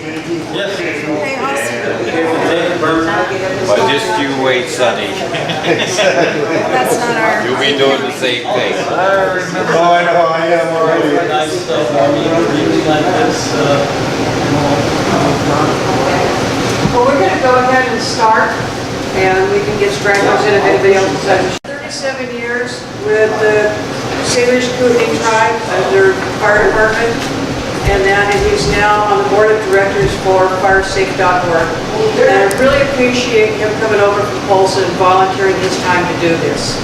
Yes. Hey, awesome. But just you wait, Sonny. That's not our. You'll be doing the same thing. I remember. Oh, I know, I am already. Nice meeting like this. Well, we're going to go ahead and start, and we can get stragglers in if anybody else decides. 37 years with the Salish Kootenai tribe as their fire department, and he's now on the board of directors for FireSafe.org. And I really appreciate him coming over from Polson and volunteering his time to do this.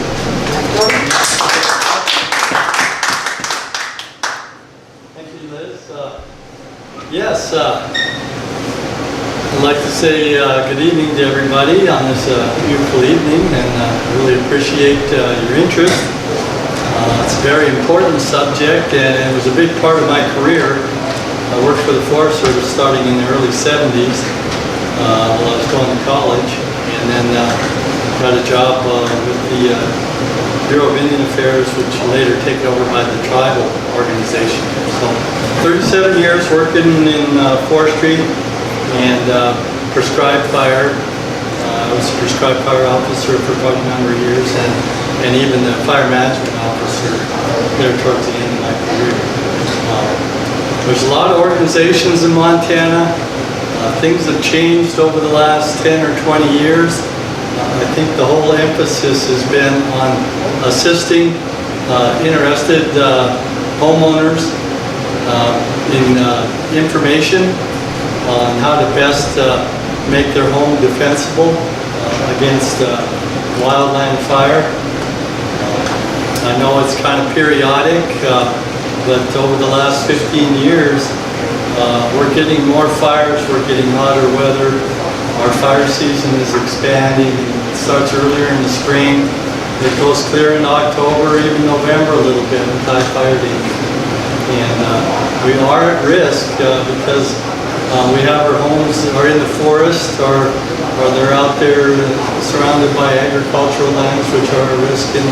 Thank you, Liz. Yes, I'd like to say good evening to everybody on this beautiful evening, and really appreciate your interest. It's a very important subject, and it was a big part of my career. I worked for the Forest Service starting in the early 70s while I was going to college, and then got a job with the Bureau of Indian Affairs, which later taken over by the tribal organization. So 37 years working in forestry and prescribed fire. I was a prescribed fire officer for quite a number of years, and even the fire management officer there towards the end of my career. There's a lot of organizations in Montana. Things have changed over the last 10 or 20 years. I think the whole emphasis has been on assisting interested homeowners in information on how to best make their home defensible against wildland fire. I know it's kind of periodic, but over the last 15 years, we're getting more fires, we're getting hotter weather. Our fire season is expanding. It starts earlier in the spring. It goes clear in October, even November a little bit with high fire danger. And we are at risk because we have our homes that are in the forest, or they're out there surrounded by agricultural lands, which are a risk in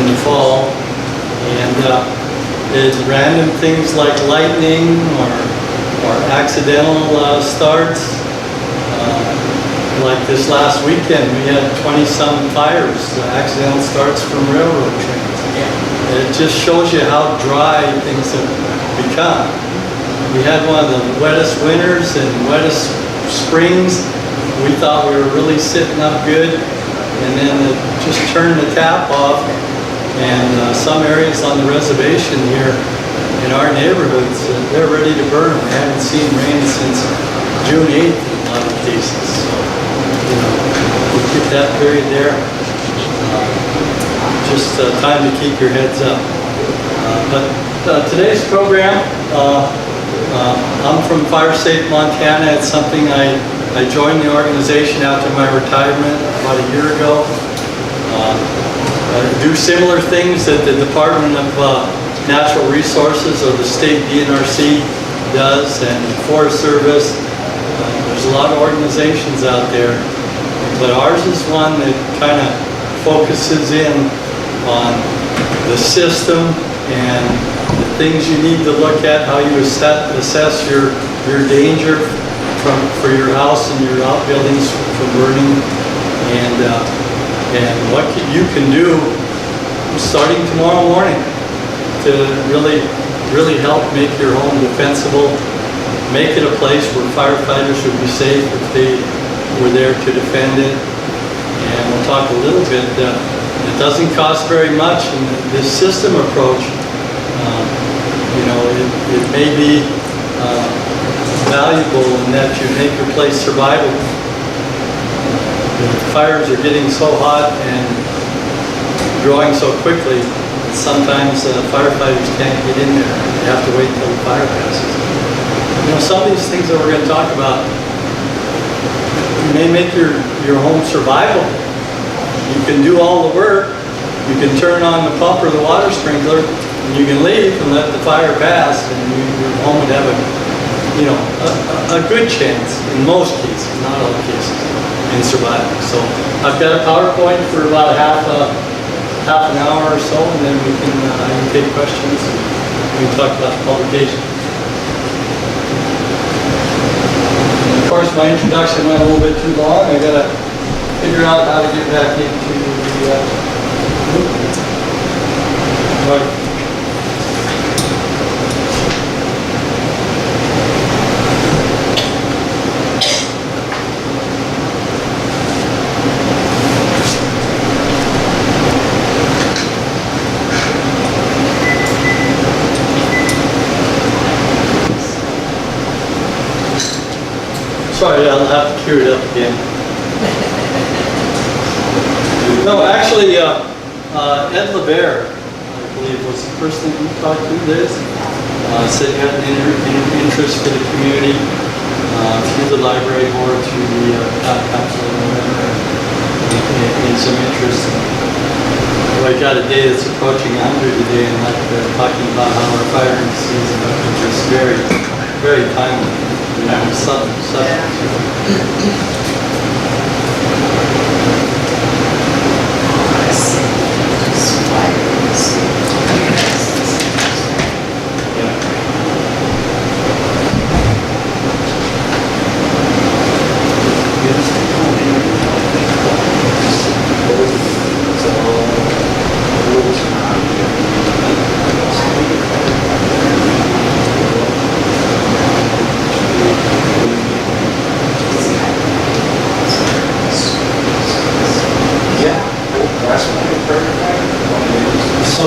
the fall. And it's random things like lightning or accidental starts. Like this last weekend, we had 20-some fires, accidental starts from railroad trains. It just shows you how dry things have become. We had one of the wettest winters and wettest springs. We thought we were really sitting up good, and then it just turned the tap off. And some areas on the reservation here in our neighborhoods, they're ready to burn. We haven't seen rain since June 8th in a lot of cases. So, you know, we'll keep that period there. Just time to keep your heads up. But today's program, I'm from FireSafe Montana. It's something I joined the organization after my retirement about a year ago. Do similar things that the Department of Natural Resources or the state DNRC does, and the Forest Service. There's a lot of organizations out there, but ours is one that kind of focuses in on the system and the things you need to look at, how you assess your danger for your house and your outbuildings from burning, and what you can do starting tomorrow morning to really help make your home defensible, make it a place where firefighters would be safe if they were there to defend it. And we'll talk a little bit, it doesn't cost very much, and this system approach, you know, it may be valuable in that you make your place survivable. The fires are getting so hot and growing so quickly that sometimes firefighters can't get in there. They have to wait until the fire passes. You know, some of these things that we're going to talk about may make your home survivable. You can do all the work. You can turn on the pump or the water sprinkler, and you can leave and let the fire pass, and your home would have a good chance in most cases, not all cases, in surviving. So I've got a PowerPoint for about half an hour or so, and then I can take questions and we can talk about the publication. course, my introduction went a little bit too long. I gotta figure out how to get back into the, right. Sorry, I'll have to cue it up again. No, actually, Ed LeBear, I believe, was the person that you talked to, Liz. Said you had an interest for the community, through the library board, through the council, or whatever, and some interest. I got a day that's approaching 100 today, and like talking about how our firing season is just very, very timely. Subject.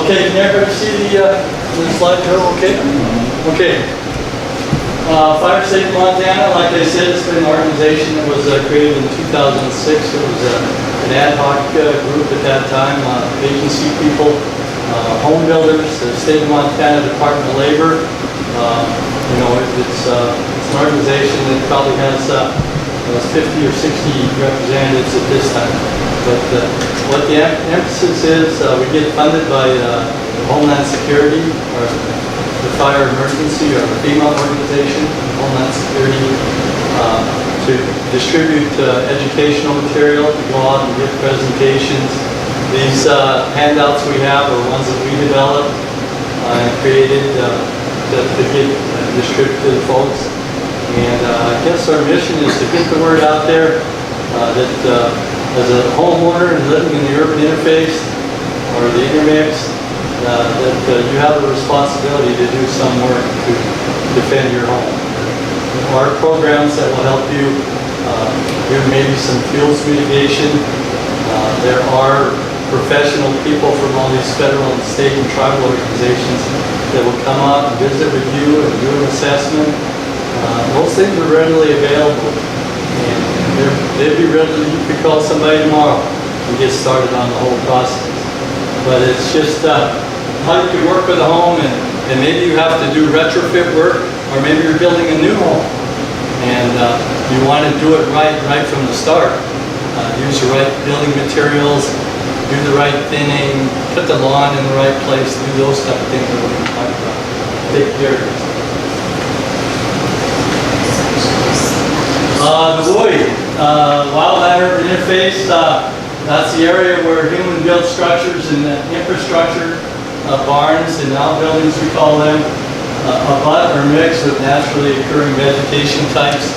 Okay, can everybody see the slideshow? Okay. Okay. FireSafe Montana, like I said, it's been an organization that was created in 2006. It was an ad hoc group at that time, agency people, home builders, the state of Montana Department of Labor. You know, it's an organization that probably has 50 or 60 representatives at this time. But what the emphasis is, we get funded by Homeland Security, or the Fire Emergency, or the FEMA organization, Homeland Security, to distribute educational material, to go out and give presentations. These handouts we have are ones that we developed and created to get distributed to the folks. And I guess our mission is to get the word out there that as a homeowner and living in the urban interface or the intermix, that you have a responsibility to do some work to defend your home. There are programs that will help you. Here maybe some fuels mitigation. There are professional people from all these federal and state and tribal organizations that will come out and visit with you and do an assessment. Those things are readily available. And they'd be ready. You could call somebody tomorrow and get started on the whole process. But it's just how you can work with a home, and maybe you have to do retrofit work, or maybe you're building a new home, and you want to do it right from the start. Use the right building materials, do the right thinning, put the lawn in the right place, do those type of things that we're going to talk about. Take care of it. The Void, Wildland urban interface, that's the area where human-built structures and infrastructure, barns and outbuildings we call them, abut or mix with naturally occurring vegetation types.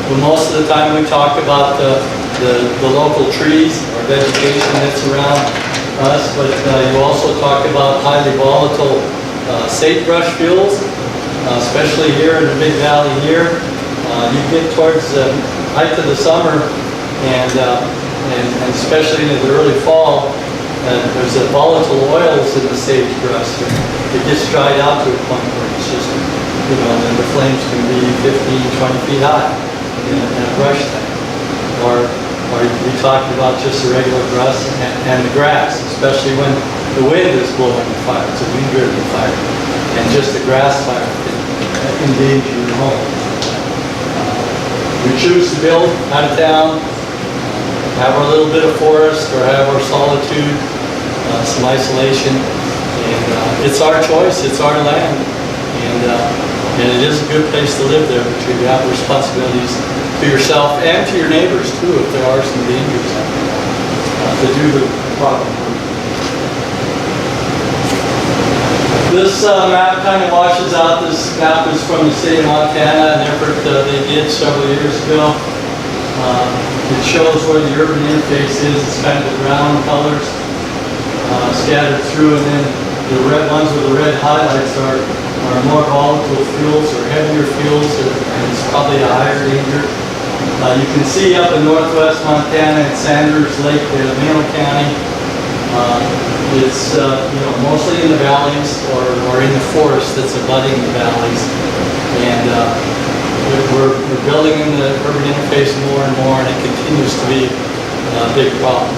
But most of the time we talk about the local trees or vegetation that's around us, but you also talk about highly volatile sagebrush fuels, especially here in the Big Valley here. You get towards the height of the summer, and especially into the early fall, there's the volatile oils in the sagebrush. It gets dried out to a point where it's just, you know, then the flames can be 15, 20 feet high in a brush tank. Or we talked about just the regular grass and the grass, especially when the wind is blowing the fire. It's a wind-driven fire, and just the grass fire can endanger your home. We choose to build out of town, have our little bit of forest, or have our solitude, some isolation, and it's our choice, it's our land, and it is a good place to live there, but you have responsibilities to yourself and to your neighbors too, if there are some dangers out there, to do the proper work. This map kind of washes out. This map is from the state of Montana, an effort they did several years ago. It shows where the urban interface is. It's kind of the brown colors scattered through, and then the red ones with the red highlights are more volatile fuels or heavier fuels, and it's probably a higher danger. You can see up in northwest Montana at Sanders Lake, Mano County, it's mostly in the valleys or in the forest that's abutting the valleys, and we're building in the urban interface more and more, and it continues to be a big problem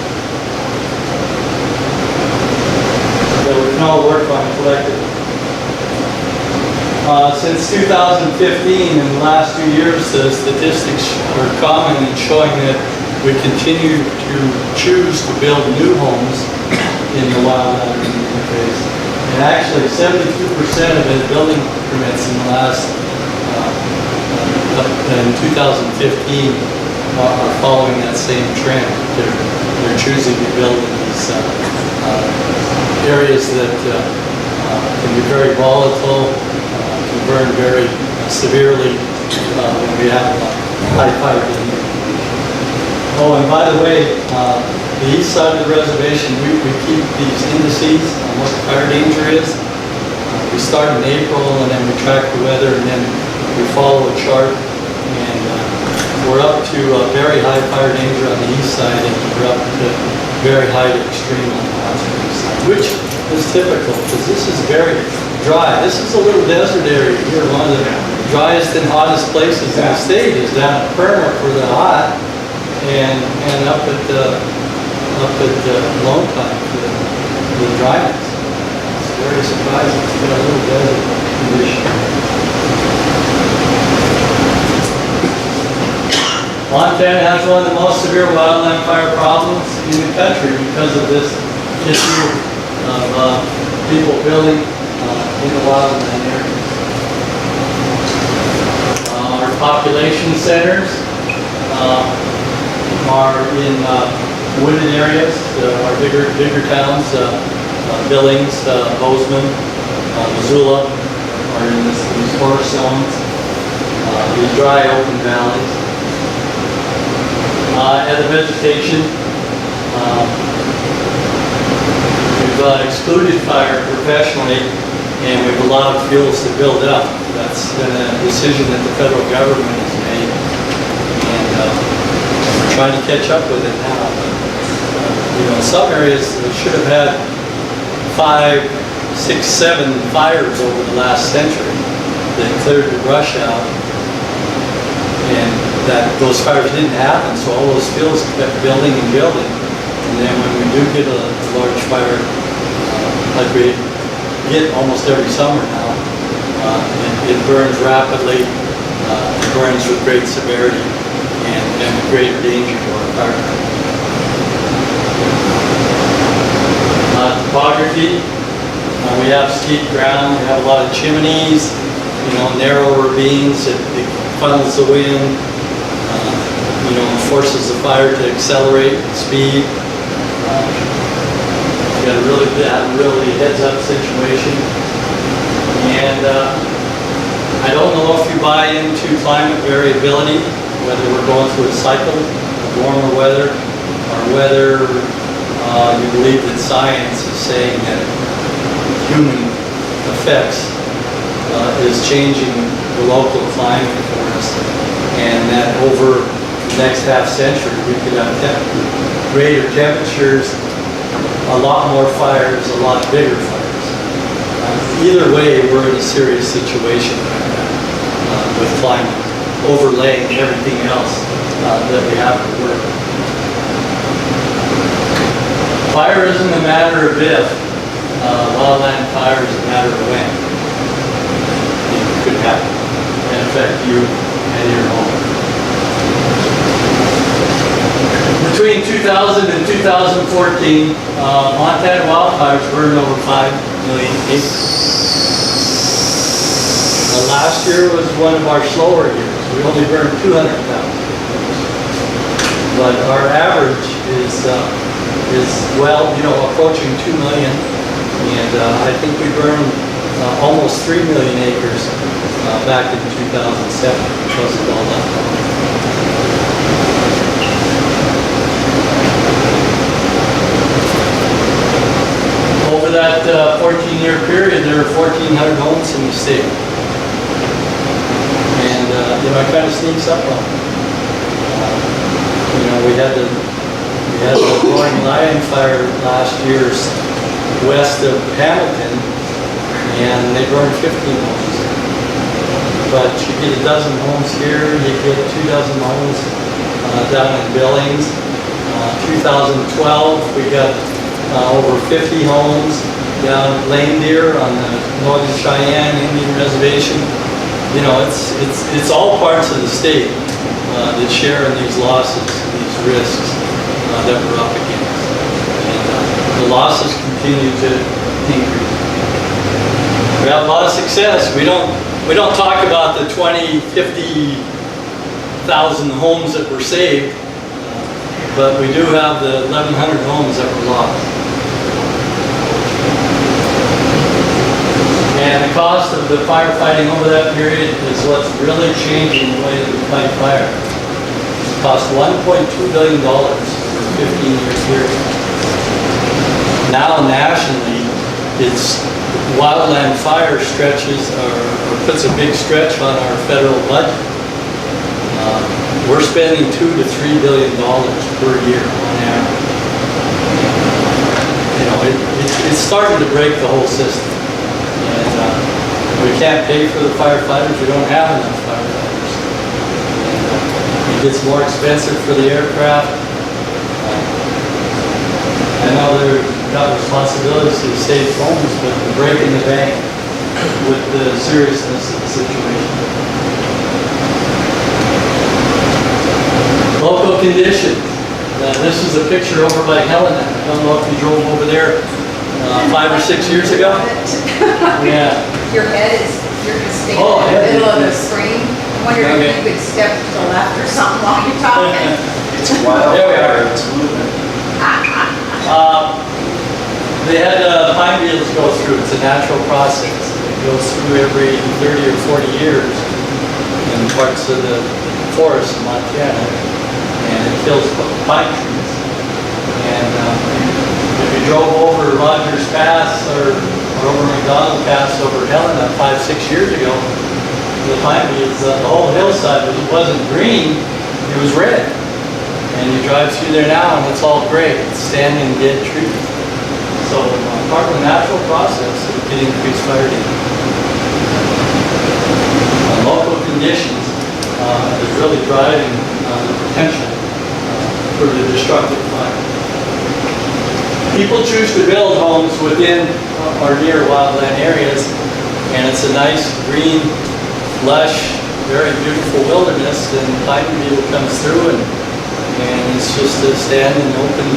that we can all work on collectively. Since 2015, in the last 2 years, the statistics are common in showing that we continue to choose to build new homes in the wildland interface. And actually, 72% of the building permits in the last, in 2015, are following that same trend. They're choosing to build in these areas that can be very volatile, can burn very severely when we have high fire danger. Oh, and by the way, the east side of the reservation, we keep these indices on what the fire danger is. We start in April, and then we track the weather, and then we follow a chart, and we're up to very high fire danger on the east side, and we're up to very high to extreme on the west side, which is typical, because this is very dry. This is a little desert area here. One of the driest and hottest places in the state is down at Perma for the hot, and up at Lone Pine for the dryness. It's very surprising. It's got a little desert condition. Montana has one of the most severe wildland fire problems in the country because of this issue of people building in the wildland area. Our population centers are in wooded areas. Our bigger towns, Billings, Bozeman, Missoula, are in these forest zones. These dry open valleys. And the vegetation, we've excluded fire professionally, and we have a lot of fuels to build up. That's been a decision that the federal government has made, and we're trying to catch up with it now. In some areas we should have had 5, 6, 7 fires over the last century that cleared the brush out, and those fires didn't happen, so all those fuels kept building and building. And then when we do get a large fire, like we get almost every summer now, it burns rapidly, it burns with great severity and great danger to our firemen. Topography, we have steep ground, we have a lot of chimneys, narrow ravines, it funnels the wind, forces the fire to accelerate and speed. You got a really heads-up situation. And I don't know if you buy into climate variability, whether we're going through a cycle of warmer weather, or whether you believe that science is saying that human effects is changing the local climate for us, and that over the next half century we could have greater temperatures, a lot more fires, a lot bigger fires. Either way, we're in a serious situation with climate overlaying everything else that we have to work with. Fire isn't a matter of if, wildland fire is a matter of when. It could happen and affect you and your home. Between 2000 and 2014, Montana wildfires burned over 5 million acres. Last year was one of our slower years. We only burned 200,000 acres. But our average is well, approaching 2 million. And I think we burned almost 3 million acres back in 2007 because of all that. Over that 14-year period, there were 1,400 homes in the state. And, it kind of sneaks up on me. We had the Roaring Lion fire last year west of Hamilton, and they burned 15 homes. But you get a dozen homes here, you get 2 dozen homes down in Billings. 2012, we got over 50 homes down at Lame Deer on the Northern Cheyenne Indian Reservation. It's all parts of the state that share in these losses, these risks that we're up against. And the losses continue to increase. We have a lot of success. We don't talk about the 20, 50,000 homes that were saved, but we do have the 1,100 homes that were lost. And the cost of the firefighting over that period is what's really changing the way that we fight fire. It cost $1.2 billion for a 15-year period. Now nationally, it's wildland fire stretches or puts a big stretch on our federal budget. We're spending $2 to $3 billion per year on average. It's starting to break the whole system. And we can't pay for the firefighters. We don't have enough firefighters. And, it gets more expensive for the aircraft. I know they've got responsibilities to save homes, but they're breaking the bank with the seriousness of the situation. Local conditions. This is a picture over by Helena. I don't know if you drove over there 5 or 6 years ago. Yeah. Your head is, you're just standing Oh, in the yeah. middle of the screen. I wonder if you could step to the left or something while you're talking. It's wild. There we are. It's moving. They had pine beetles go through. It's a natural process. It goes through every 30 or 40 years in parts of the forest in Montana, and it kills pine trees. And if you drove over Rogers Pass or over McDonald Pass over Helena 5, 6 years ago, the pine beetles, the whole hillside wasn't green, it was red. And you drive through there now and it's all gray. It's standing dead trees. So part of the natural process is to increase fire danger. Local conditions is really driving the potential for the destructive fire. People choose to build homes within or near wildland areas, and it's a nice, green, lush, very beautiful wilderness, and the pine beetle comes through, and it's just a standing, open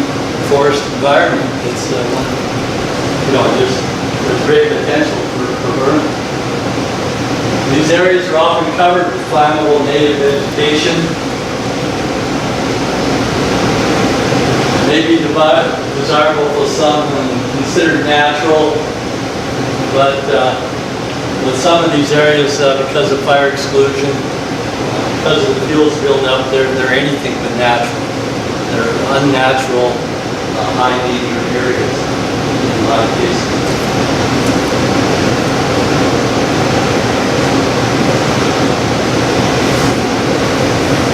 forest environment. It's just there's great potential for burning. These areas are often covered with flammable native vegetation. Maybe desirable for some and considered natural, but with some of these areas, because of fire exclusion, because of the fuels buildup, they're anything but natural. They're unnatural, high danger areas in a lot of cases.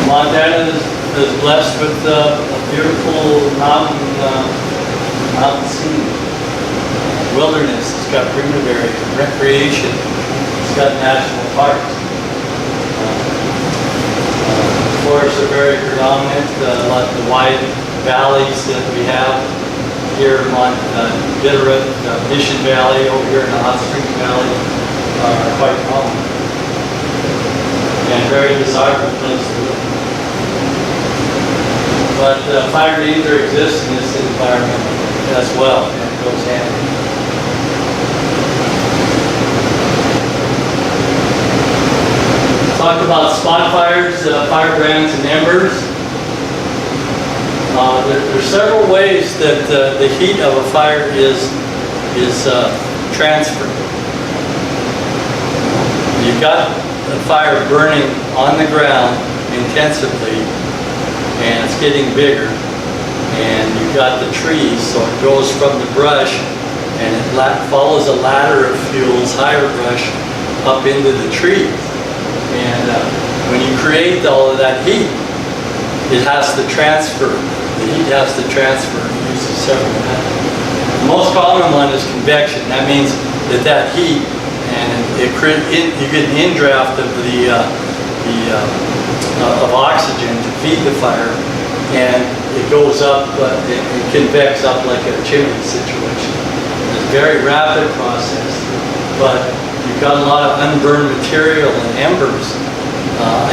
Montana is blessed with a beautiful mountain scene. Wilderness, it's got primitive areas, recreation, it's got national parks. Forests are very predominant, like the wide valleys that we have here on Bitterroot, Mission Valley, over here in the Hot Springs Valley are quite common and very desirable place to live. But fire danger exists in this environment as well, and it goes hand. Talk about spot fires, fire brands, and embers. There's several ways that the heat of a fire is transferred. you've got the fire burning on the ground intensively, and it's getting bigger, and you've got the trees, so it goes from the brush, and it follows a ladder of fuels, higher brush, up into the trees. And when you create all of that heat, it has to transfer. The heat has to transfer. It uses several methods. The most common one is convection. That means that heat, and you get an indraft of of oxygen to feed the fire, and it goes up, it convects up like a chimney situation. It's a very rapid process, but you've got a lot of unburned material and embers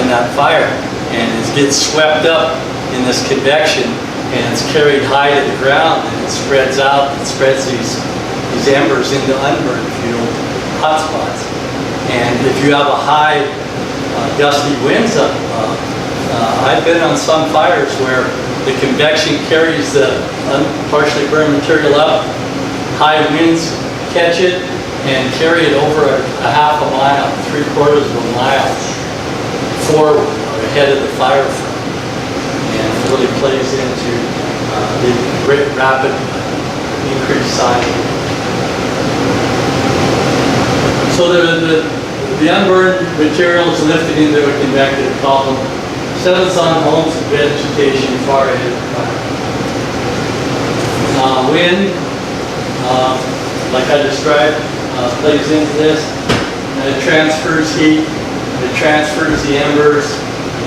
in that fire, and it gets swept up in this convection, and it's carried high to the ground, and it spreads out, and spreads these embers into unburned fuel hotspots. And if you have a high gusty winds up, I've been on some fires where the convection carries the partially burned material up, high winds catch it and carry it over a half a mile, 3/4 of a mile forward or ahead of the fire front. And it really plays into the great rapid increased size. So the unburned material is lifted into a convective column, settles on homes and vegetation far ahead of the fire. Wind, like I described, plays into this. And it transfers heat, it transfers the embers,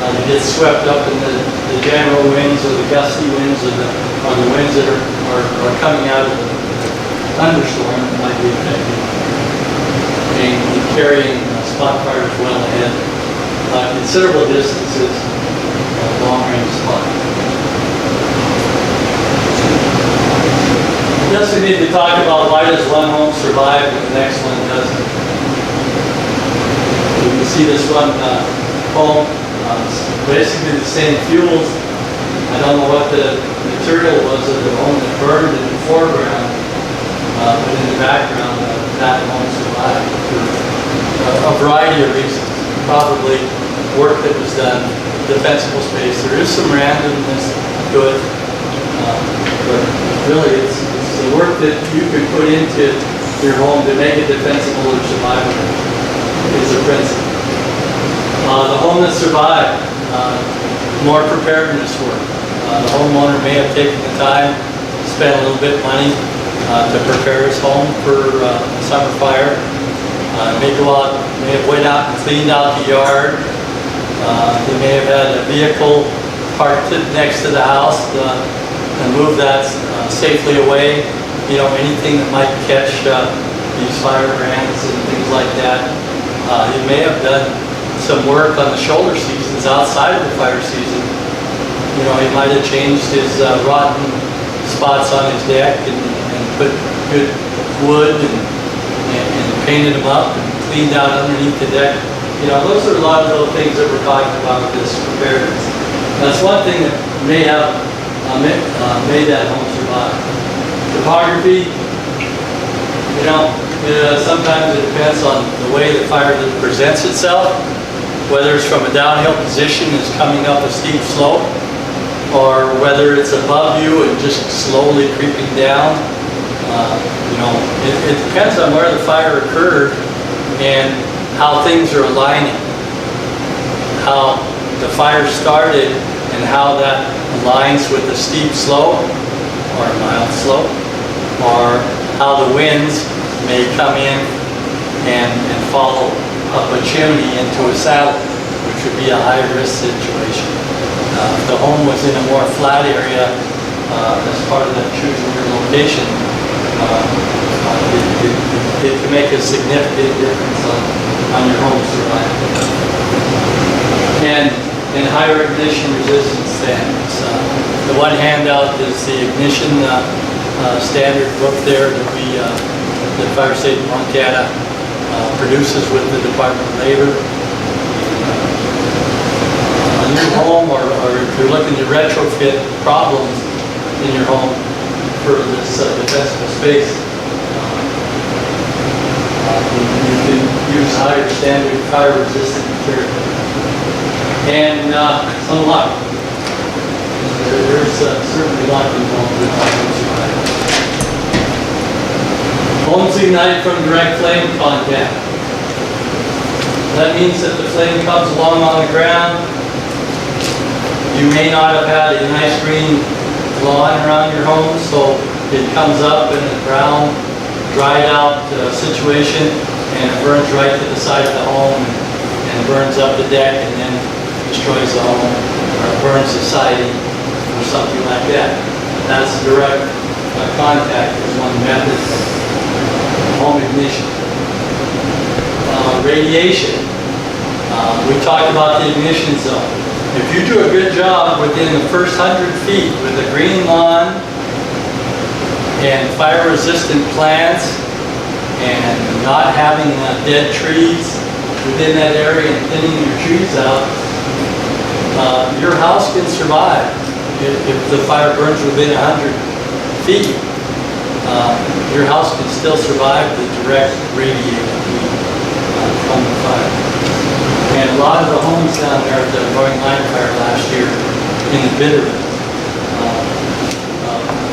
it gets swept up in the general winds or the gusty winds or the winds that are coming out of the thunderstorm that might be affecting and carrying spot fires well ahead, considerable distances, long-range spot. Next we need to talk about why does one home survive and the next one doesn't. You can see this one home, basically the same fuels. I don't know what the material was of the home that burned in the foreground, but in the background that home survived for a variety of reasons. Probably work that was done, defensible space. There is some randomness to it, but really it's the work that you can put into your home to make it defensible or survivable is the principle. The home that survived, more preparedness work. The homeowner may have taken the time, spent a little bit of money to prepare his home for a summer fire. May have went out and cleaned out the yard. They may have had a vehicle parked next to the house and moved that safely away. You know, anything that might catch these fire brands and things like that. He may have done some work on the shoulder seasons outside of the fire season. You know, he might have changed his rotten spots on his deck and put good wood and painted them up and cleaned out underneath the deck. You know, those are a lot of little things that we're talking about with this preparedness. That's one thing that may have made that home survive. Topography, you know, sometimes it depends on the way the fire presents itself, whether it's from a downhill position and is coming up a steep slope, or whether it's above you and just slowly creeping down. You know, it depends on where the fire occurred and how things are aligning, how the fire started and how that aligns with a steep slope or a mild slope, or how the winds may come in and follow up a chimney into a saddle, which would be a high risk situation. If the home was in a more flat area as part of that choosing your location, it can make a significant difference on your home survival. And higher ignition resistance standards. The one handout is the ignition standard book there that FireSafe Montana produces with the Department of Labor. A new home, or if you're looking to retrofit problems in your home for this defensible space, you can use higher standard fire-resistant material. And some luck. There's certainly luck involved with homes survival. Homes ignite from direct flame contact. That means that the flame comes along on the ground. You may not have had a nice green lawn around your home, so it comes up in a brown, dried out situation, and it burns right to the side of the home and burns up the deck and then destroys the home or burns the siding or something like that. That's direct contact is one method of home ignition. Radiation. We talked about the ignition zone. If you do a good job within the first 100 feet with a green lawn and fire-resistant plants and not having dead trees within that area and thinning your trees out, your house can survive if the fire burns within 100 feet. Your house can still survive the direct radiated heat from the fire. And a lot of the homes down there at the Roaring Line Fire last year in the Bitterman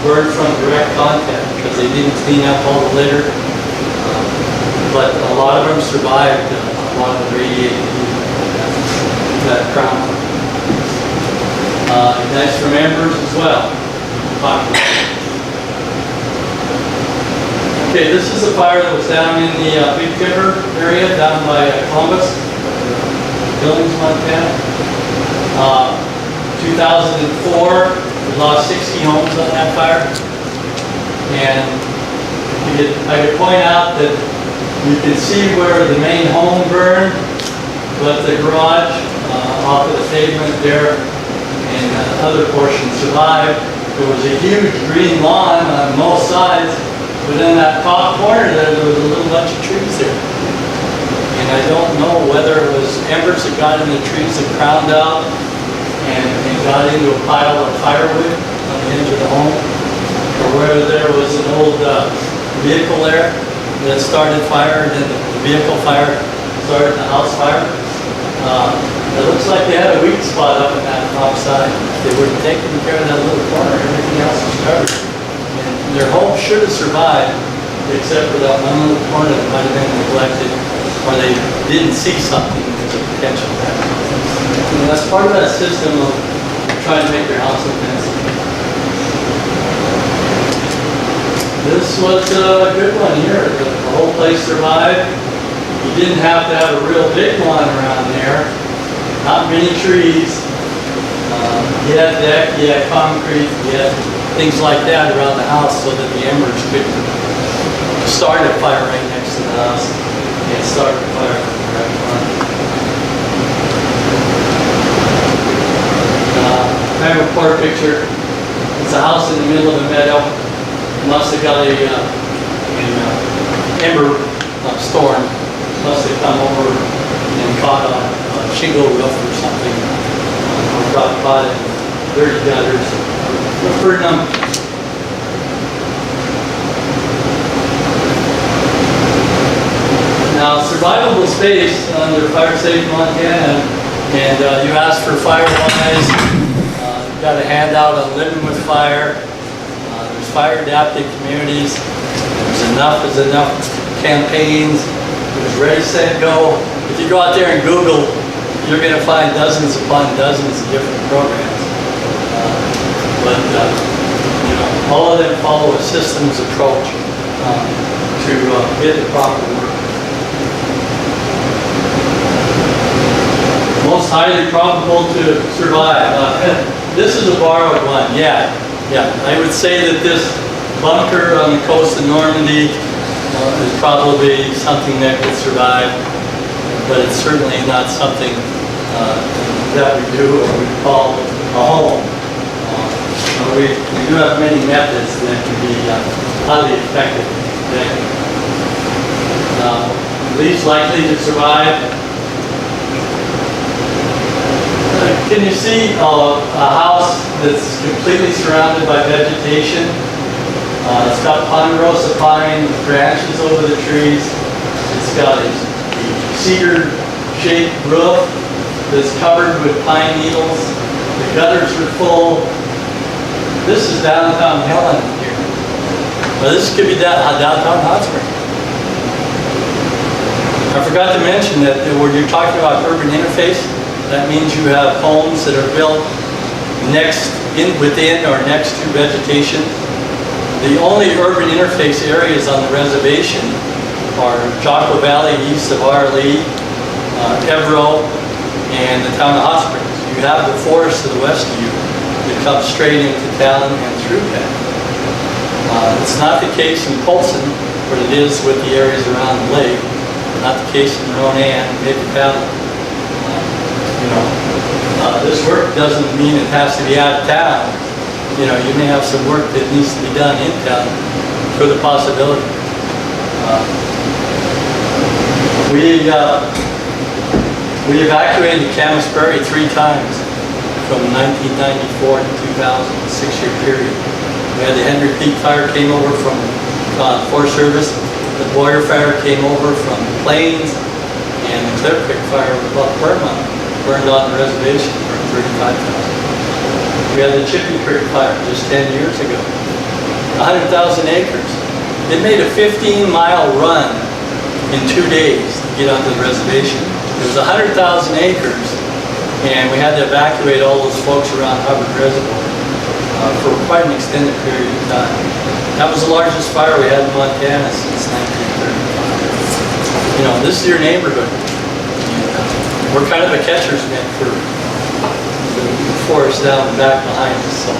burned from direct contact because they didn't clean up all the litter. But a lot of them survived a lot of the radiated heat that crown fire. Nice from Embers as well. Okay, this is a fire that was down in the Big Timber area down by Columbus, Billings, Montana. 2004, we lost 60 homes on that fire. And I could point out that you can see where the main home burned, but the garage off of the pavement there and other portions survived. There was a huge green lawn on both sides. But in that top corner there was a little bunch of trees there. And I don't know whether it was embers that got in the trees that crowned out and got into a pile of firewood on the edge of the home, or whether there was an old vehicle there that started fire and then the vehicle fire started the house fire. It looks like they had a weak spot up in that top side. They were taking care of that little corner, everything else was covered. Their home should have survived, except for that one little corner that might have been neglected, or they didn't see something as a potential hazard. And that's part of that system of trying to make your house defensible. This was a good one here. The whole place survived. You didn't have to have a real big lawn around there. Not many trees. You had deck, you had concrete, you had things like that around the house so that the embers could start a fire right next to the house and start the fire from the right front. I have a poor picture. It's a house in the middle of a meadow. Must have got an ember storm. Must have come over and caught on a shingle roof or something. Or got caught in dirty gutters. For them. Now, survivable space under FireSafe Montana, and you asked for firewise. You've got a handout on living with fire. There's fire adapted communities. There's enough is enough campaigns. There's ready, set, go. If you go out there and Google, you're going to find dozens upon dozens of different programs. But you know, all of them follow a systems approach to get the proper work. Most highly probable to survive. This is a borrowed one. Yeah. I would say that this bunker on the coast of Normandy is probably something that could survive, but it's certainly not something that we do or we call a home. We do have many methods that can be highly effective today. Least likely to survive. Can you see a house that's completely surrounded by vegetation? It's got ponderosa pine branches over the trees. It's got a cedar-shaped roof that's covered with pine needles. The gutters are full. This is downtown Helen here. Well, this could be downtown Hot Springs. I forgot to mention that when you're talking about urban interface, that means you have homes that are built within or next to vegetation. The only urban interface areas on the reservation are Jocko Valley east of Arlee, Evero, and the town of Hot Springs. You have the forest to the west of you that comes straight into town and through town. It's not the case in Polson, but it is with the areas around the lake. Not the case in Ronan, maybe Valley. This work doesn't mean it has to be out of town. You may have some work that needs to be done in town for the possibility. We evacuated Camas Prairie 3 times from 1994 to 2000, a 6-year period. We had the Henry Peak Fire came over from Forest Service. The Boyer Fire came over from the Plains, and the Clear Creek Fire above Burma burned on the reservation for 35,000. We had the Chippy Creek Fire just 10 years ago, 100,000 acres. It made a 15-mile run in 2 days to get onto the reservation. It was 100,000 acres, and we had to evacuate all those folks around Hubbard Reservoir for quite an extended period of time. That was the largest fire we had in Montana since 1935. This is your neighborhood. We're kind of a catcher's mitt for the forest down back behind us. So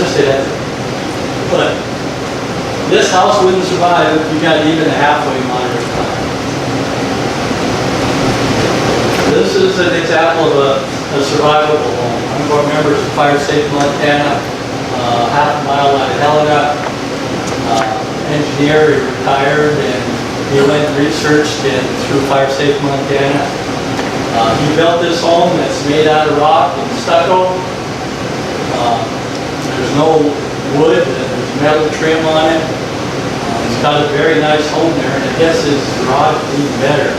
just say that. But this house wouldn't survive if you got even a halfway moderate fire. This is an example of a survivable home. One of our members of FireSafe Montana, half a mile out of Helena. Engineer, he retired, and he went and researched through FireSafe Montana. He built this home that's made out of rock and stucco. There's no wood, there's metal trim on it. He's got a very nice home there, and I guess his garage is even better.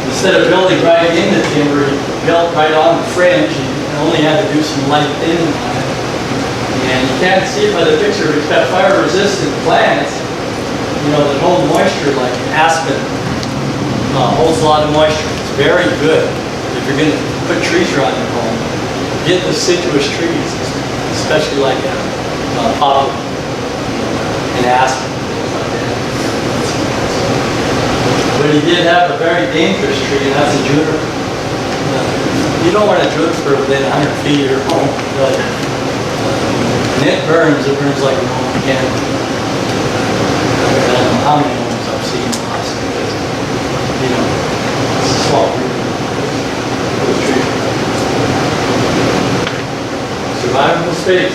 Instead of building right into timber, he built right on the fringe. He only had to do some light thinning on it. And you can't see it by the picture, but it's got fire-resistant plants, that hold moisture like aspen. Holds a lot of moisture. It's very good if you're going to put trees around your home. Get deciduous trees, especially like poplar and aspen. But he did have a very dangerous tree, and that's a juniper. You don't want a juniper within 100 feet of your home. And it burns like a Roman candle. I don't know how many homes I've seen in the last few years. It's a small group. Those trees. Survivable space.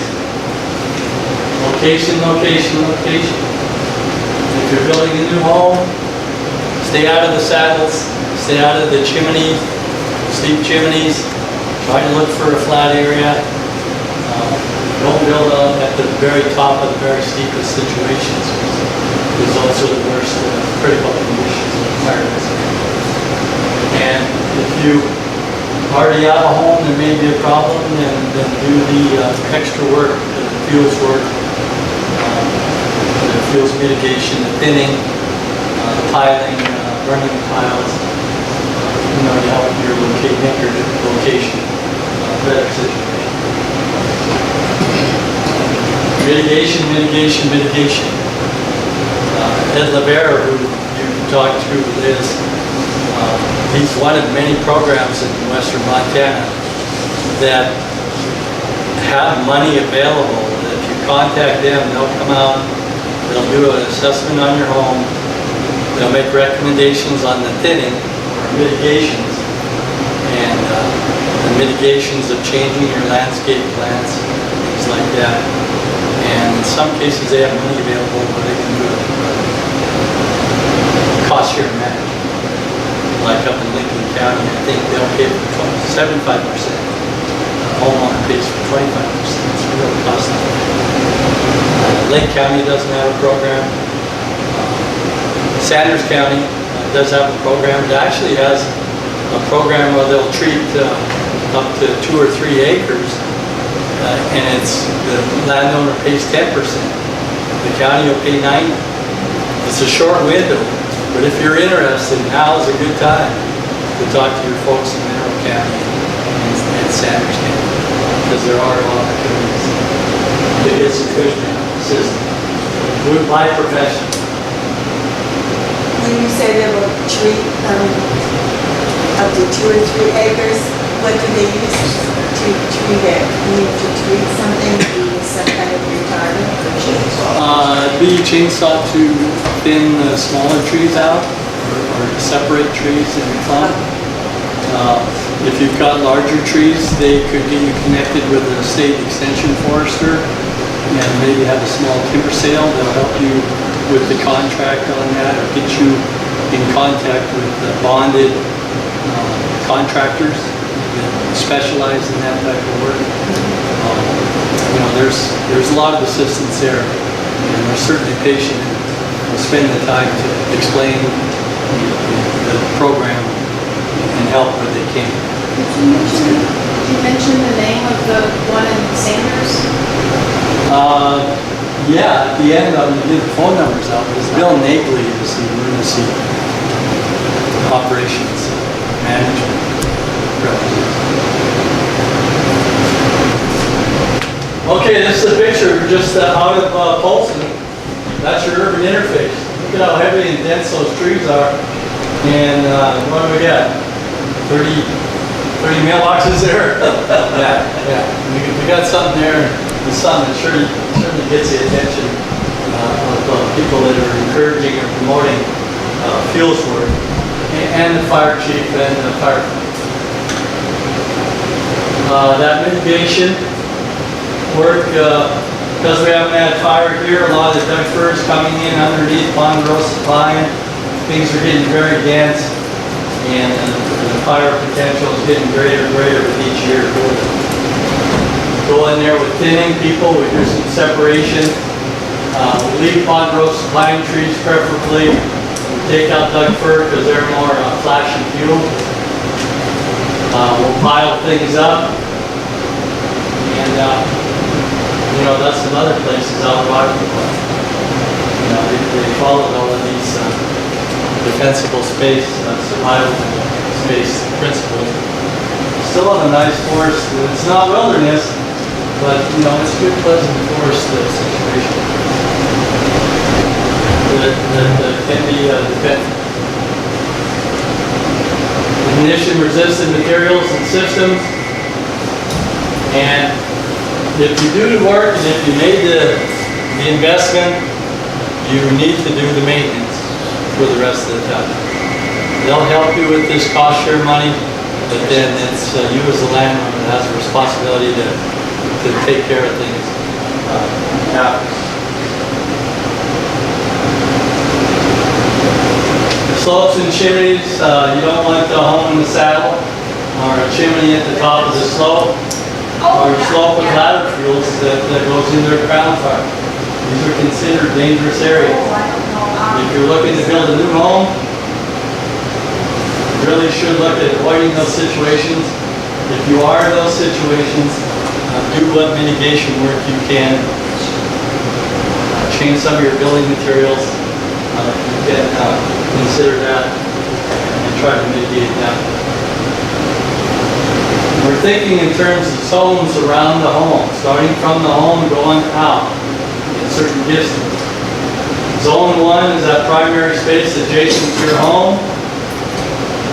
Location, location, location. If you're building a new home, stay out of the saddles, stay out of the chimneys, steep chimneys. Try to look for a flat area. Don't build at the very top of the very steepest situations. There's also the worst critical conditions of fire risk. And if you already have a home, there may be a problem, then do the extra work, the fuels work, the fuels mitigation, the thinning, the piling, burning the piles, to help your location better situation. Mitigation, mitigation, mitigation. Ed LaBerre, who you talked to, he's one of many programs in western Montana that have money available. That if you contact them, they'll come out, they'll do an assessment on your home, they'll make recommendations on the thinning or mitigations, and the mitigations of changing your landscape plants, things like that. And in some cases they have money available where they can do a cost share match. Like up in Lincoln County, I think they'll pay for 75%. Homeowner pays for 25%. It's really costly. Lake County doesn't have a program. Sanders County does have a program. It actually has a program where they'll treat up to 2 or 3 acres, and it's the landowner pays 10%. The county will pay 90%. It's a short window, but if you're interested, now is a good time to talk to your folks in Mineral County and Sanders County, because there are opportunities to get some cushioning system. With my profession. When you say they will treat up to 2 or 3 acres, what do they use to treat it? You need to treat something, use some kind of retardant or chainsaw? Be chainsaw to thin the smaller trees out or separate trees in the clump. If you've got larger trees, they could get you connected with a state extension forester and maybe have a small timber sale. They'll help you with the contract on that or get you in contact with bonded contractors that specialize in that type of work. You know, there's a lot of assistance there, and they're certainly patient and will spend the time to explain the program and help where they can. Did you mention the name of the one in Sanders? Yeah, at the end, I'm going to give the phone numbers out. It's Bill Nagley is the emergency operations management representative. Okay, this is a picture just out of Polson. That's your urban interface. Look at how heavy and dense those trees are. And what do we got? 30 mailboxes there? Yeah. We got something there. It's something that certainly gets the attention of people that are encouraging and promoting fuels work, and the fire chief and the firefighter. That mitigation work, because we haven't had fire here, a lot of the duck furs coming in underneath Ponderosa Pine, things are getting very dense, and the fire potential is getting greater and greater with each year. Go in there with thinning people, we do some separation. We leave Ponderosa pine trees preferably. We take out Doug fir because they're more flash and fuel. We'll pile things up. And, you know, that's some other places out of Washington. You know, they followed all of these defensible space, survivable space principles. Still on a nice forest. It's not wilderness, but, you know, it's a good, pleasant forest situation that can be defended. Ignition-resistant materials and systems. And if you do the work and if you made the investment, you need to do the maintenance for the rest of the time. They'll help you with this cost share money, but then it's you as the landlord that has a responsibility to take care of things. Slopes and chimneys, you don't want the home in the saddle or a chimney at the top of the slope or a slope with ladder fuels that goes into a ground fire. These are considered dangerous areas. If you're looking to build a new home, you really should look at avoiding those situations. If you are in those situations, do what mitigation work you can. Change some of your building materials. You can consider that and try to mitigate that. We're thinking in terms of zones around the home, starting from the home going out in a certain distance. Zone 1 is that primary space adjacent to your home.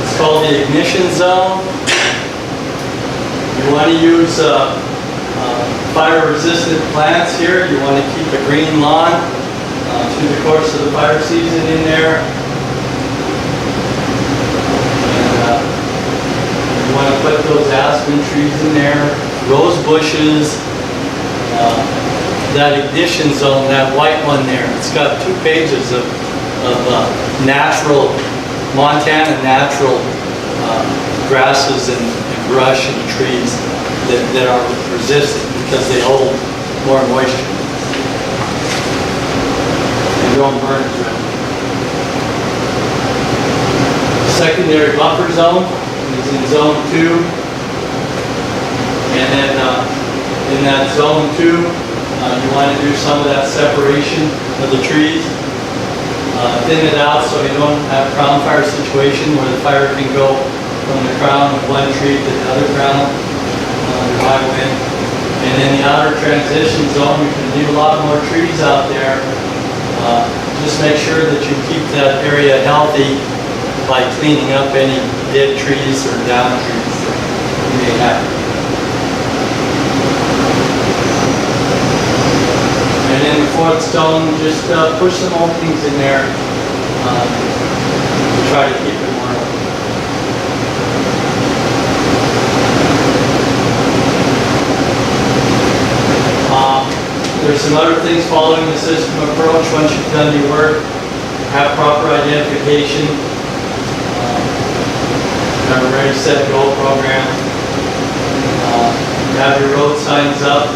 It's called the ignition zone. You want to use fire-resistant plants here. You want to keep a green lawn through the course of the fire season in there. And you want to put those aspen trees in there, rose bushes, that ignition zone, that white one there. It's got 2 pages of natural, Montana natural grasses and brush and trees that are resistant because they hold more moisture and don't burn as readily. secondary buffer zone is in zone 2. And then in that zone 2, you want to do some of that separation of the trees. Thin it out so you don't have a crown fire situation where the fire can go from the crown of one tree to the other crown under high wind. And in the outer transition zone, you can leave a lot more trees out there. Just make sure that you keep that area healthy by cleaning up any dead trees or down trees that you may have. And in the fourth zone, just push some openings in there to try to keep it more open. There's some other things following the system approach. Once you've done your work, have proper identification, have a ready, set, go program, have your road signs up,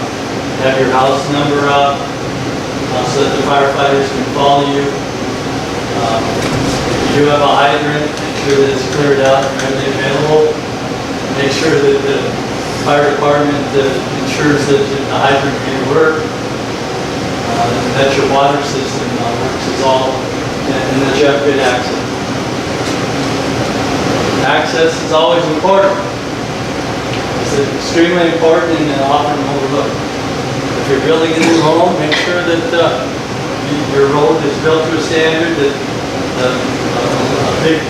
have your house number up, so that the firefighters can follow you. If you do have a hydrant, make sure that it's cleared out and readily available. Make sure that the fire department ensures that the hydrant can work, that your water system works as all, and that you have good access. Access is always important. It's extremely important and often overlooked. If you're building a new home, make sure that your road is built to a standard, that big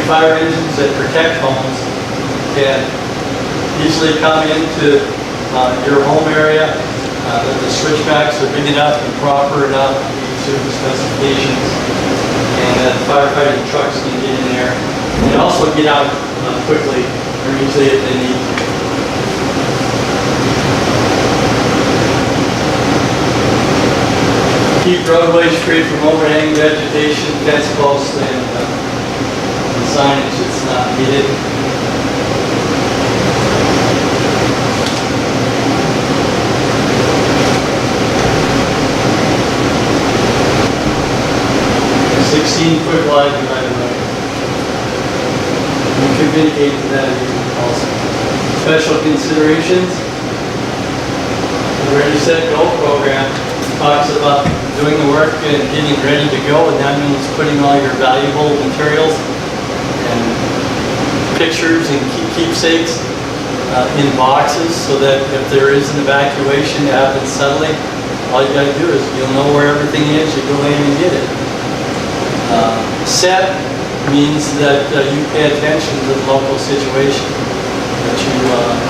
fire engines that protect homes can easily come into your home area, that the switchbacks are big enough and proper enough to meet certain specifications, and that firefighting trucks can get in there and also get out quickly or easily if they need to. Keep roadways free from overhanging vegetation, fence posts, and signage that's not needed. A 16-foot wide right of way. You can mitigate to that also. Special considerations. The Ready, Set, Go program talks about doing the work and getting ready to go, and that means putting all your valuable materials and pictures and keepsakes in boxes so that if there is an evacuation that happens suddenly, all you got to do is you'll know where everything is, you go in and get it. Set means that you pay attention to the local situation, that you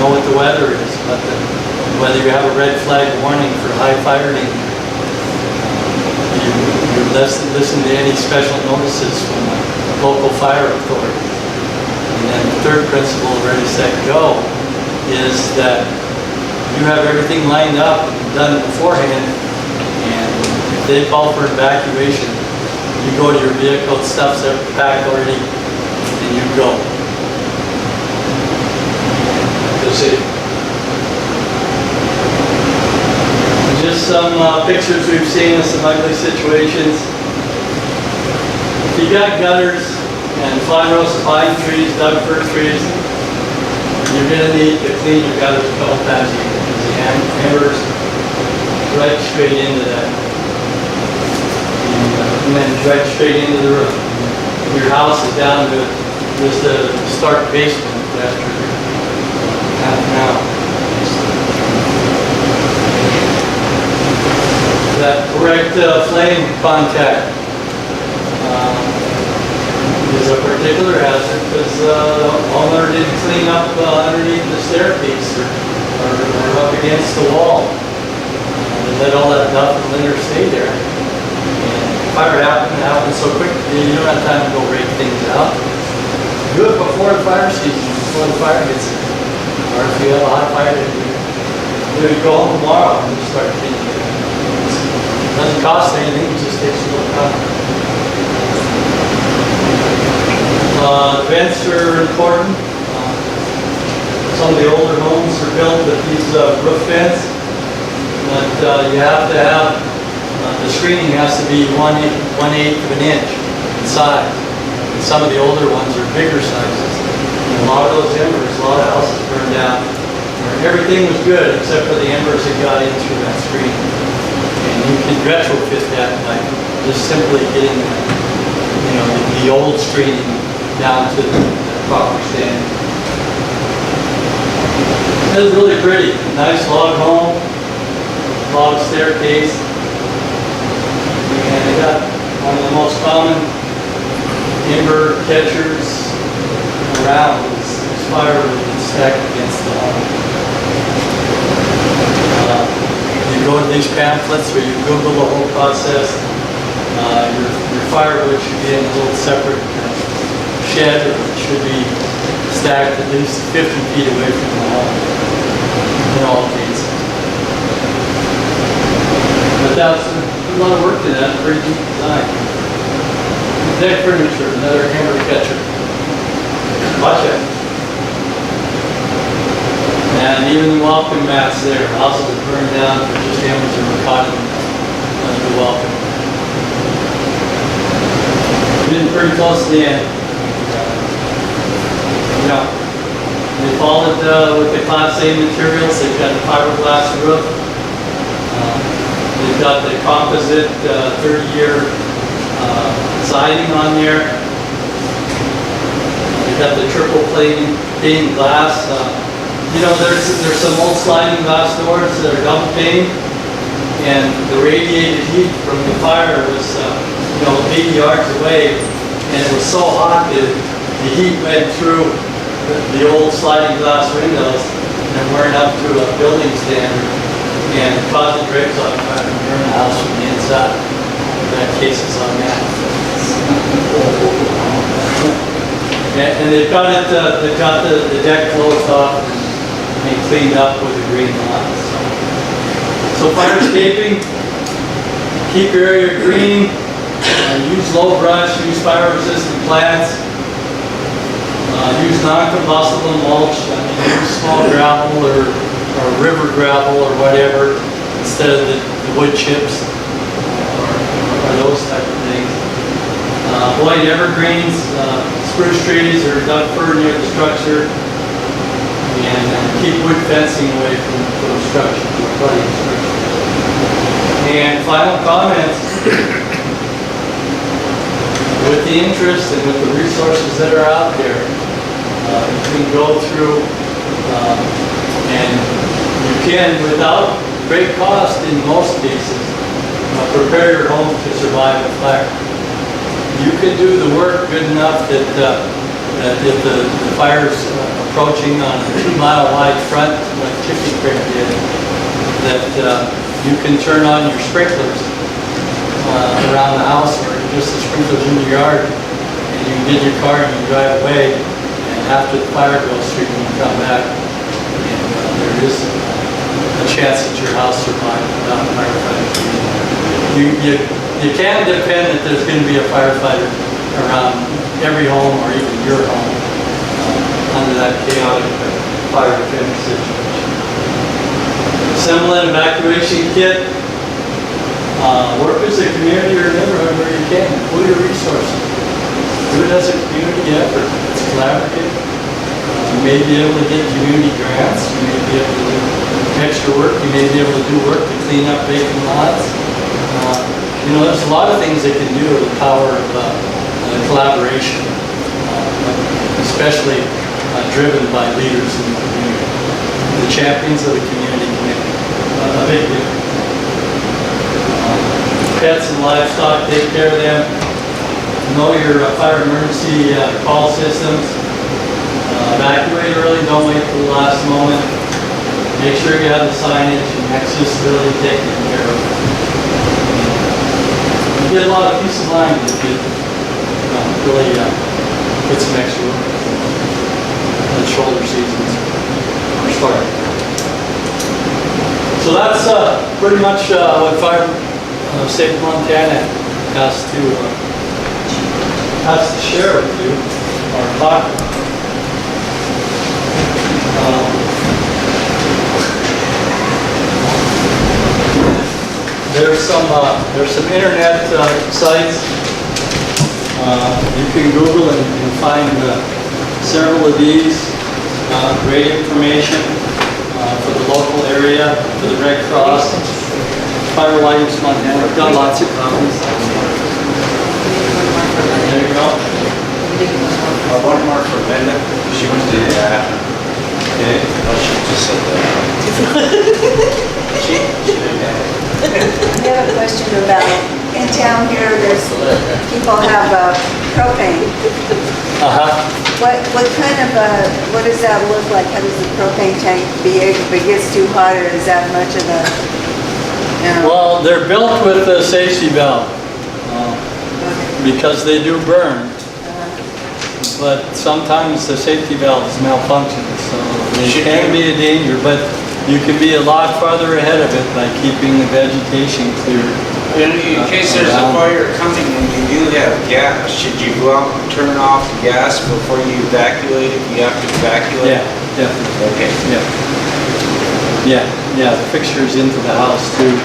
know what the weather is, whether you have a red flag warning for high fire danger. You listen to any special notices from the local fire authority. And then the third principle of Ready, Set, Go is that you have everything lined up and done beforehand, and if they call for evacuation, you go to your vehicle, stuff's packed already, and you go. Good city. Just some pictures we've seen of some ugly situations. If you got gutters and fine rows of pine trees, Doug fir trees, you're going to need to clean your gutters a couple times a year because the embers right straight into that. And then right straight into the roof. Your house is down to just a stark basement after half an hour. That correct flame contact is a particular hazard because the owner didn't clean up underneath the staircase or up against the wall. They let all that duff and litter stay there. And fire happens so quick you don't have time to go rake things out. Do it before the fire season, before the fire gets in. Or if you have a hot fire, you go home tomorrow and just start cleaning it. It doesn't cost anything, it just takes a little time. Vents are important. Some of the older homes are built with these roof vents, but you have to have, the screening has to be 1/8 of an inch in size. And some of the older ones are bigger sizes. And a lot of those embers, a lot of houses burned down. Where everything was good except for the embers that got in through that screen. And you can retrofit that by just simply getting the old screening down to the proper standard. It was really pretty. Nice log home, log staircase. And they got one of the most common ember catchers around is firewood that's stacked against the home. You go to these pamphlets where you Google the whole process. Your firewood should be in a little separate shed, or it should be stacked at least 50 feet away from the home in all cases. But that's a lot of work in that, pretty deep design. Deck furniture, another hammer catcher. Watch it. And even the welcome mats there, houses that burned down for just hammers that were caught in the welcome. Getting pretty close to the end. They followed with the Class A materials. They've got the fiberglass roof. They've got the composite 30-year siding on there. They've got the triple pane glass. There's some old sliding glass doors that are double pane, and the radiated heat from the fire was 80 yards away, and it was so hot that the heat went through the old sliding glass windows and weren't up to a building standard and caused the drapes on fire and burn the house from the inside. We've had cases on that. And they've got the deck closed off and cleaned up with the green lines. So Firescaping, keep your area green, use low brush, use fire-resistant plants, use non-combustible mulch, use small gravel or river gravel or whatever instead of the wood chips or those type of things. Avoid evergreens, spruce trees or Doug fir near the structure, and keep wood fencing away from structures or flooding structures. And final comments. With the interest and with the resources that are out there, you can go through and you can, without great cost in most cases, prepare your home to survive a fire. You can do the work good enough that if the fire's approaching on a 2-mile wide front, like Chippy Creek did, that you can turn on your sprinklers around the house or just the sprinklers in your yard, and you can get in your car and you drive away, and after the fire goes through, you can come back, and there is a chance that your house survives without firefighters. You can't depend that there's going to be a firefighter around every home or even your home under that chaotic fire defense situation. Assemble an evacuation kit. Work as a community or neighborhood where you can. Pool your resources. Do it as a community effort. It's collaborative. You may be able to get community grants. You may be able to do extra work. You may be able to do work to clean up vacant lots. There's a lot of things they can do with the power of collaboration, especially driven by leaders in the community. The champions of the community can make a big difference. Pets and livestock, take care of them. Know your fire emergency call systems. Evacuate early, don't wait till the last moment. Make sure you have the signage and accessibility taken care of. You get a lot of peace of mind if you really put some extra work in the shoulder seasons are starting. So that's pretty much what FireSafe Montana has to share with you or talk about. There's some internet sites You can Google and find several of these. Great information for the local area, for the Red Cross. FireSafe Montana, we've got lots of copies. There you go. One more for Linda. She wants to do that. Okay. Oh, she just said that. She did that. I have a question about, in town here, there's, people have propane. What kind of, what does that look like? How does the propane tank behave if it gets too hot, or is that much of a, you know? Well, they're built with a safety valve because they do burn. But sometimes the safety valves malfunction, so they can be a danger, but you can be a lot farther ahead of it by keeping the vegetation clear. In case there's a fire coming and you do have gas, should you go out and turn off the gas before you evacuate if you have to evacuate? Yeah, definitely. Okay. Yeah, the fixture's into the house too.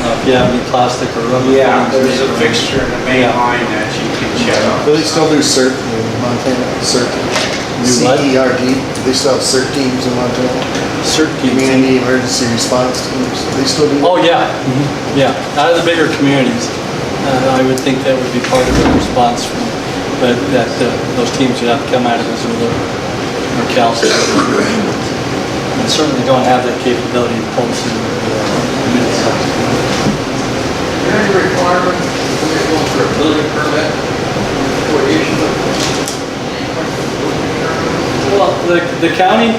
If you have any plastic or rubber. Yeah, things, there's a fixture in the main line that you can shut off. Do they still do CERT in Montana? CERT? Do what? CERD? Do they still have CERT teams in Montana? CERT teams. Community Emergency Response Teams? Do they still do that? Oh, yeah, yeah. Out of the bigger communities, I would think that would be part of the response, but that those teams would have to come out of Missoula or Cal State. And certainly don't have that capability of pulsing Minnesota. Any requirement when you're going for a building permit for issue? Well, the county,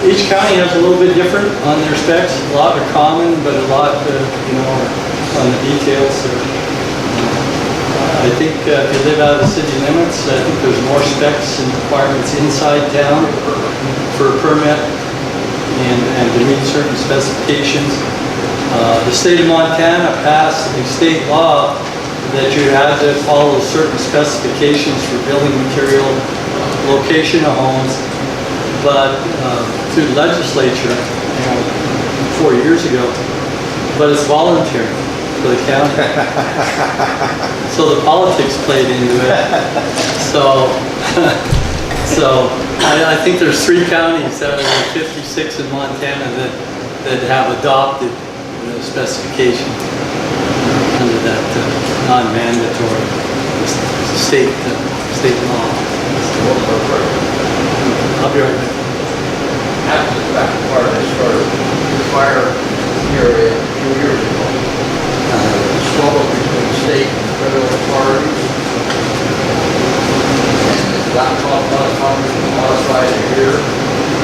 each county has a little bit different on their specs. A lot are common, but a lot, on the details. I think if you live out of the city limits, I think there's more specs and requirements inside town for a permit and to meet certain specifications. The state of Montana passed a state law that you had to follow certain specifications for building material, location of homes, but through the legislature, 4 years ago, but it's voluntary for the county. So the politics played into it. So I think there's 3 counties out of the 56 in Montana that have adopted the specification under that non-mandatory state law. I'll be right back. After the back part of this started, the fire area a few years ago. Struggle between state and federal authorities. And it got caught by Congress and modified it here.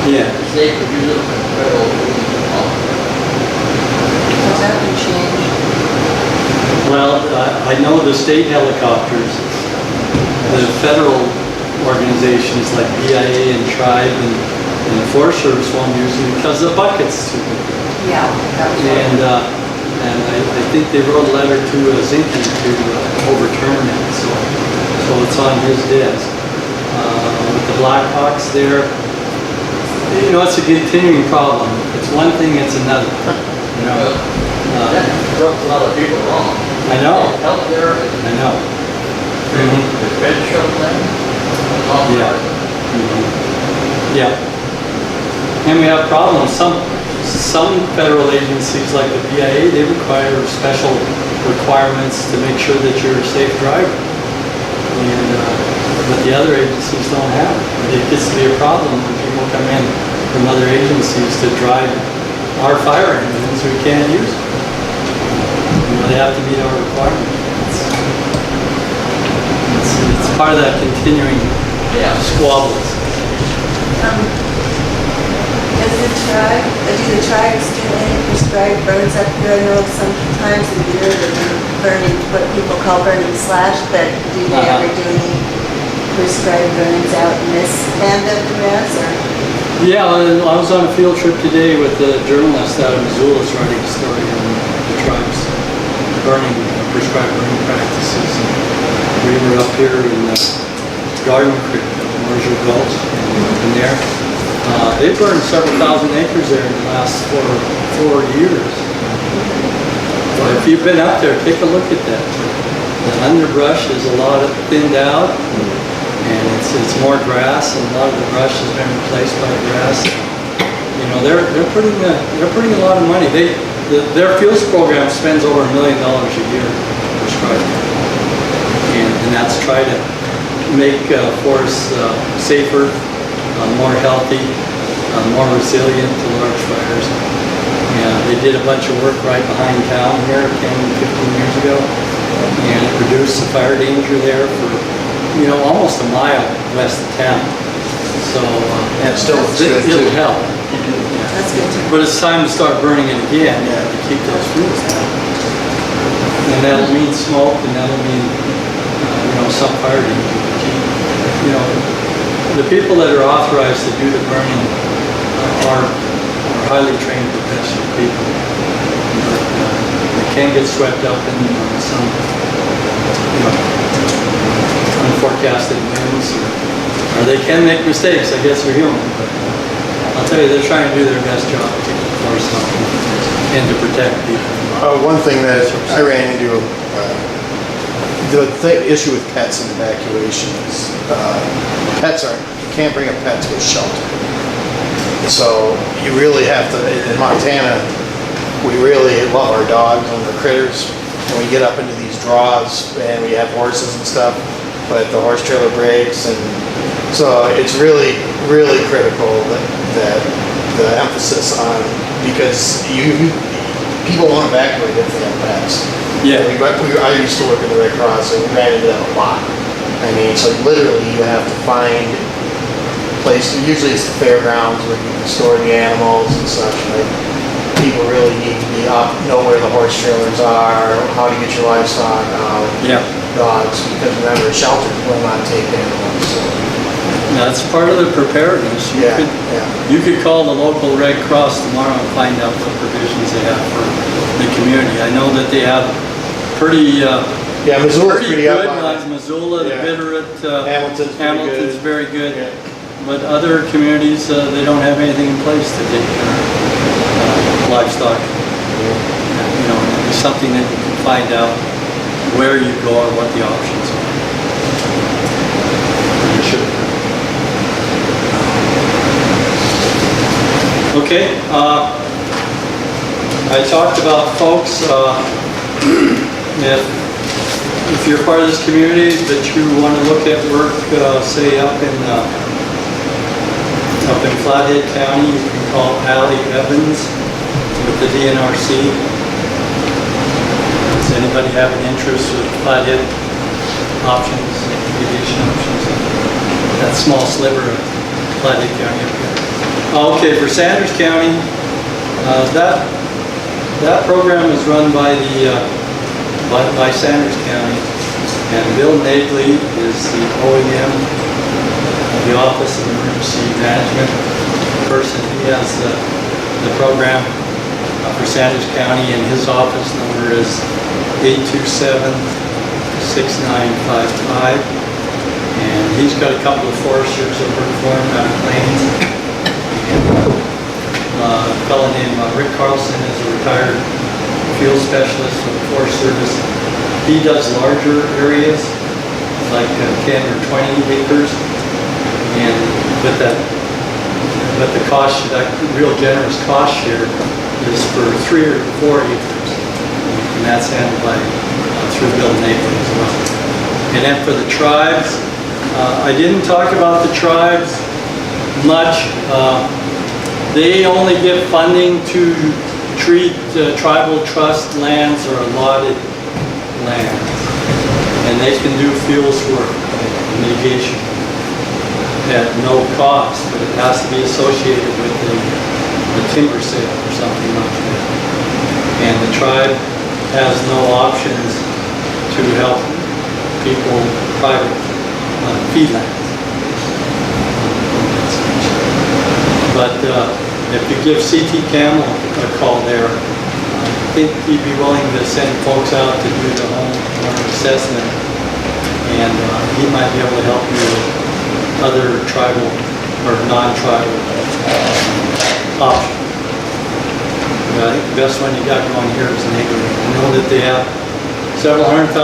Yeah. The state would use it and federal would use it. Has that been changed? Well, I know the state helicopters, the federal organizations like BIA and Tribe and the Forest Service won't use it because the bucket's too big. Yeah, that was right. And I think they wrote a letter to Zinke to overturn it, so it's on his desk. With the Blackhawks there, it's a continuing problem. It's one thing, it's another. That rubbed a lot of people wrong. I know. Out there, I know. the red shell thing. Yeah. Yeah. And we have problems. Some federal agencies like the BIA, they require special requirements to make sure that you're a safe driver. But the other agencies don't have it. It gets to be a problem when people come in from other agencies to drive our fire engines we can't use them. They have to meet our requirements. It's part of that continuing squabbles. Do the tribes do any prescribed burns up here? I know sometimes in the year they're burning, what people call burning slash, but do they ever do any prescribed burns out in this end of the rest, or? Yeah, I was on a field trip today with a journalist out of Missoula writing a story on the tribes burning, prescribed burning practices. And we were up here in Garden Creek, Marshall Gulch, in there. They burned several thousand acres there in the last four years. But if you've been out there, take a look at that. The underbrush is a lot of thinned out, and it's more grass, and a lot of the brush has been replaced by grass. You know, they're putting a lot of money. Their fuels program spends over $1 million a year for strike, and that's try to make forests safer, more healthy, more resilient to large fires. Yeah, they did a bunch of work right behind town here 10, 15 years ago, and it reduced the fire danger there for, you know, almost a mile west of town. So, And it still looks good, it'll too. help. That's good too. But it's time to start burning it again, to keep those fuels down. And that'll mean smoke, and that'll mean, you know, some fire danger. You know, the people that are authorized to do the burning are highly trained professional people. But they can get swept up in some, you know, unforecasted winds, or they can make mistakes. I guess we're human, but I'll tell you, they're trying to do their best job to keep the forest up and to protect people. One thing that I ran into, the issue with pets and evacuation is, you can't bring a pet to a shelter. So you really have to, in Montana, we really love our dogs and our critters. And we get up into these draws and we have horses and stuff, but the horse trailer breaks, and so it's really, really critical that the emphasis on, because people won't evacuate if they have pets. Yeah. I used to work in the Red Cross and we ran into that a lot. I mean, so literally you have to find place, usually it's the fairgrounds where you can store the animals and such, right? People really need to be up, know where the horse trailers are, how to get your livestock out, Yeah. dogs, because remember, shelters will not take animals, so. That's part of the preparedness. Yeah. You could call the local Red Cross tomorrow and find out what provisions they have for the community. I know that they have pretty Missoula's pretty up good on ones. it. Missoula, the Yeah. Bitterroot, Hamilton's very good. Yeah. But other communities, they don't have anything in place to take care of livestock. You know, it's something that you can find out where you go or what the options are. You should. Okay, I talked about folks, if you're part of this community that you want to look at work, say up in Flathead County, you can call Allie Evans with the DNRC. Does anybody have an interest with Flathead options, mitigation options? That small sliver of Flathead County up here. Okay, for Sanders County, that program is run by by Sanders County, and Bill Nagley is the OEM of the Office of Emergency Management person. He has the program for Sanders County, and his office number is 827-6955. And he's got a couple of foresters that work for him out of Plains. And a fellow named Rick Carlson is a retired field specialist for the Forest Service. He does larger areas, like 10 or 20 acres. And with that, but the cost, that real generous cost share is for 3 or 4 acres. And that's handled by, through Bill Napier as well. And then for the tribes, I didn't talk about the tribes much. They only get funding to treat tribal trust lands or allotted lands. And they can do fuels work, mitigation, at no cost, but it has to be associated with the timber sale or something like that. And the tribe has no options to help people private feedlands. But if you give CT Camel a call there, I think he'd be willing to send folks out to do the homeowner assessment, and he might be able to help you with other tribal or non-tribal options. But I think the best one you got going here is Nagler. I know that they have several $100,000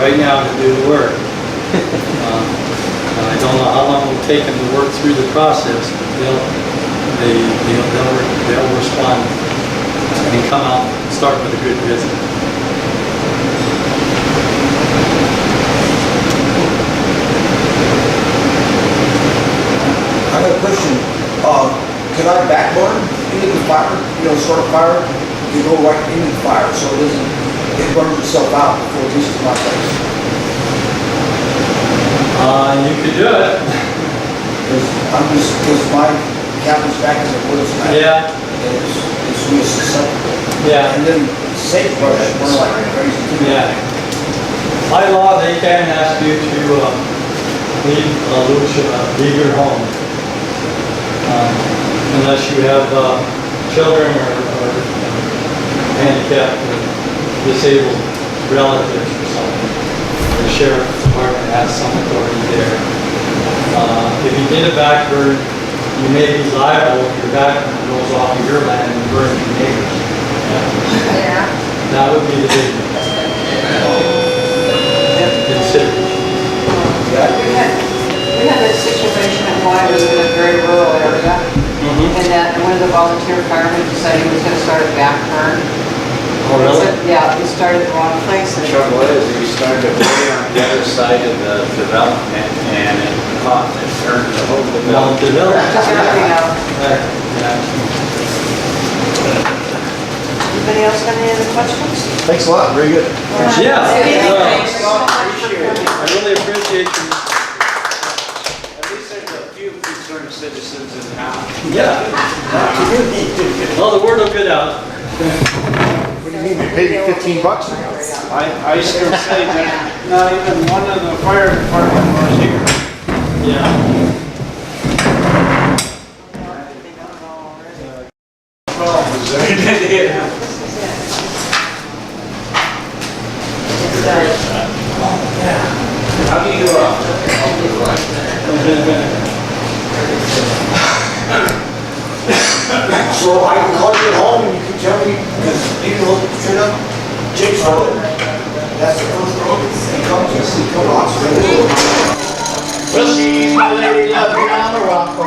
right now to do the work. I don't know how long it'll take them to work through the process, but they'll respond and come out and start with a good visit. I got a question. Can I back burn into the fire? Start a fire? You go right into the fire so it burns itself out before it reaches my place. You could do it. Because my cabin's back in the woods now. Yeah. And it's really susceptible. Yeah. And then safe brush burn like crazy too. Yeah. By law, they can ask you to leave your home. Unless you have children or handicapped or disabled relatives or something. The sheriff's department has some authority there. If you did a back burn, you may be liable if your back burn goes off of your land and burns your neighbors. Yeah. That would be the big one. Consider. We had this situation at one, it was in a very rural area, and that one of the volunteer firemen decided he was gonna start a back burn. Oh, really? Yeah, he started the wrong place. The trouble is, we started way on the other side of the development and it caught and turned the whole Well, development. Took everything out. Yeah. Anybody else have any other questions? Thanks a lot, very good. Yeah. Thanks so much for coming. I really appreciate you. At least there's a few concerned citizens in town. Yeah. Well, the word will get out. What do you mean, we paid you $15? I still say that not even one of the fire department was here. Yeah. How do you, So I can call you at home and you can tell me, because you can look straight up Jake's Road. That's the first road. You come to Oxford. Well, she's my lady, up here on the rock.